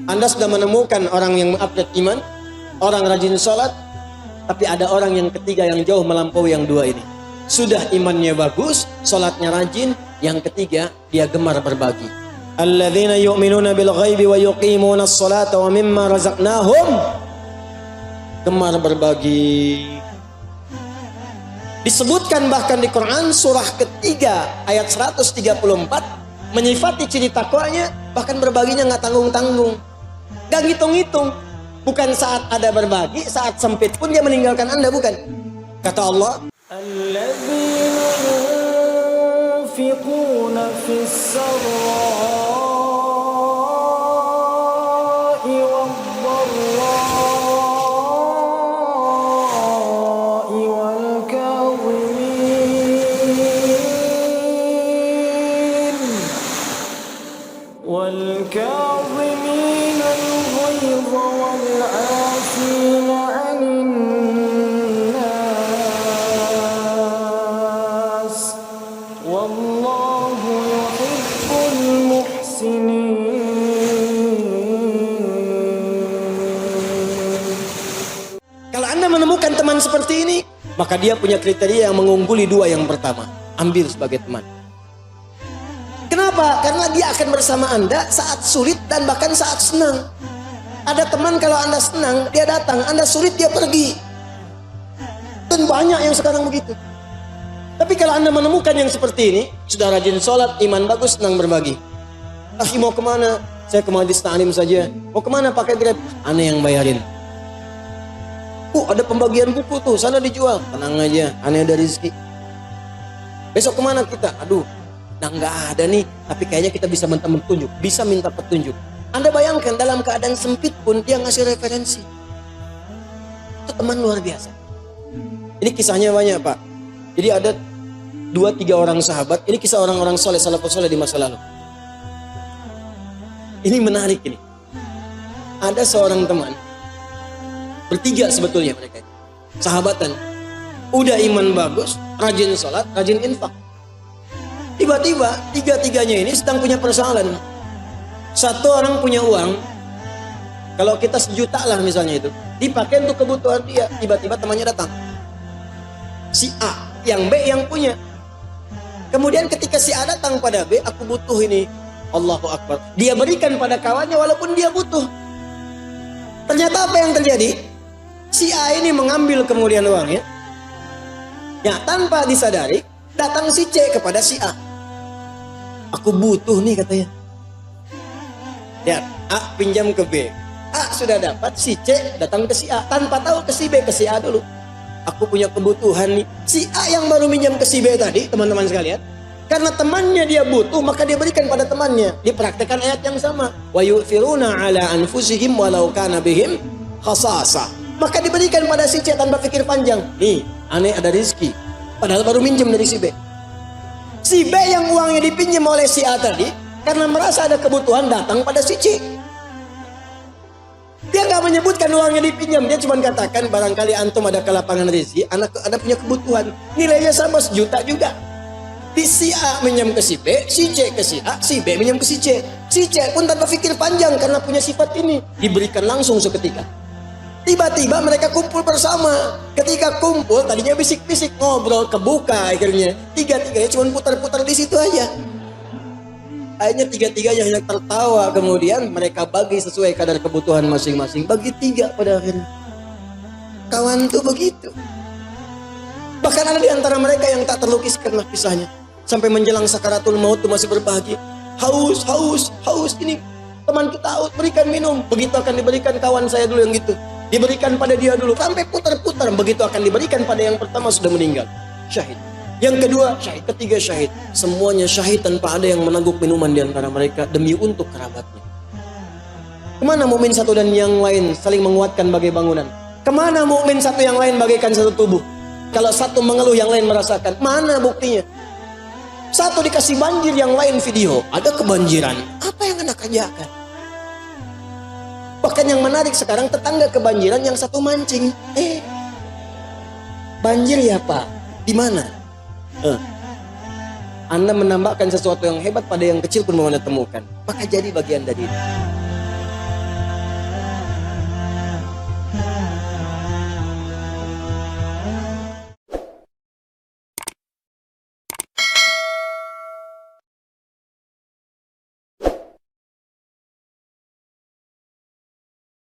Anda sudah menemukan orang yang mengupgrade iman, orang rajin sholat, tapi ada orang yang ketiga yang jauh melampaui yang dua ini. Sudah imannya bagus, sholatnya rajin, yang ketiga dia gemar berbagi. Alladzina yu'minuna bil ghaibi wa yuqimuna as-salata wa mimma razaqnahum, gemar berbagi. Disebutkan bahkan di Quran surah ketiga ayat 134 menyifati ciri takwanya, bahkan berbaginya nggak tanggung-tanggung, nggak ngitung-ngitung. Bukan saat ada berbagi, saat sempit pun dia meninggalkan Anda, bukan. Kata Allah, alladzina yunfiquna fis sarra'i wad-dharra'i wal kadhimin al-ghayza wal-'afina 'anil nas wallahu yuhibbul muhsinin. Kalau Anda menemukan teman seperti ini, maka dia punya kriteria yang mengungguli dua yang pertama. Ambil sebagai teman. Kenapa? Karena dia akan bersama Anda saat sulit dan bahkan saat senang. Ada teman kalau Anda senang, dia datang. Anda sulit, dia pergi. Dan banyak yang sekarang begitu. Tapi kalau Anda menemukan yang seperti ini, sudah rajin sholat, iman bagus, senang berbagi. Akhi mau kemana? Saya ke majlis ta'lim saja. Mau kemana pakai Grab? Aneh yang bayarin. Ada pembagian buku tuh, sana dijual. Tenang aja, aneh ada rezeki. Besok kemana kita? Aduh, nah nggak ada nih, tapi kayaknya kita bisa minta petunjuk, bisa minta petunjuk. Anda bayangkan dalam keadaan sempit pun dia ngasih referensi. Itu teman luar biasa. Ini kisahnya banyak, Pak. Jadi ada 2-3 orang sahabat. Ini kisah orang-orang soleh, salafus soleh di masa lalu. Ini menarik ini. Ada seorang teman, bertiga sebetulnya mereka, sahabatan. Udah iman bagus, rajin sholat, rajin infak. Tiba-tiba tiga-tiganya ini sedang punya persoalan. Satu orang punya uang, kalau kita 1 juta lah misalnya itu, dipakai untuk kebutuhan dia. Tiba-tiba temannya datang, si A, yang B yang punya. Kemudian ketika si A datang pada B, aku butuh ini, Allahu Akbar, dia berikan pada kawannya walaupun dia butuh. Ternyata apa yang terjadi? Si A ini mengambil kemudian uangnya, ya tanpa disadari datang si C kepada si A. Aku butuh nih katanya. Ya, A pinjam ke B. A sudah dapat, si C datang ke si A. Tanpa tahu ke si B, ke si A dulu. Aku punya kebutuhan nih. Si A yang baru minjam ke si B tadi, teman-teman sekalian. Karena temannya dia butuh, maka dia berikan pada temannya. Dipraktekkan ayat yang sama. Wa yu'thiruna ala anfusihim walau kana bihim khasasa. Maka diberikan pada si C tanpa pikir panjang. Nih, aneh ada rezeki. Padahal baru minjem dari si B. Si B yang uangnya dipinjam oleh si A tadi, karena merasa ada kebutuhan datang pada si C. Dia nggak menyebutkan uangnya dipinjam, dia cuma katakan barangkali antum ada kelapangan rezeki, anak ada punya kebutuhan, nilainya sama 1 juta juga. Di si A minjam ke si B, si C ke si A, si B minjam ke si C. Si C pun tanpa pikir panjang karena punya sifat ini, diberikan langsung seketika. Tiba-tiba mereka kumpul bersama. Ketika kumpul, tadinya bisik-bisik, ngobrol, kebuka akhirnya. Tiga-tiganya cuma putar-putar di situ aja. Akhirnya tiga-tiganya hanya tertawa. Kemudian mereka bagi sesuai kadar kebutuhan masing-masing. Bagi 3 pada akhirnya. Kawan tuh begitu. Bahkan ada di antara mereka yang tak terlukiskan kisahnya. Sampai menjelang sakaratul maut tuh masih berbagi. Haus, haus, haus. Ini teman kita haus, berikan minum. Begitu akan diberikan kawan saya dulu yang gitu. Diberikan pada dia dulu, sampai putar-putar. Begitu akan diberikan pada yang pertama sudah meninggal, syahid. Yang kedua syahid, ketiga syahid. Semuanya syahid tanpa ada yang menangguk minuman di antara mereka demi untuk kerabatnya. Kemana mukmin satu dan yang lain saling menguatkan bagai bangunan? Kemana mukmin satu yang lain bagaikan satu tubuh? Kalau satu mengeluh yang lain merasakan, mana buktinya? Satu dikasih banjir, yang lain video, ada kebanjiran. Apa yang Anda kerjakan? Bahkan yang menarik sekarang, tetangga kebanjiran, yang satu mancing. Banjir ya Pak? Di mana? Anda menambahkan sesuatu yang hebat pada yang kecil pun mau Anda temukan. Maka jadi bagian dari itu.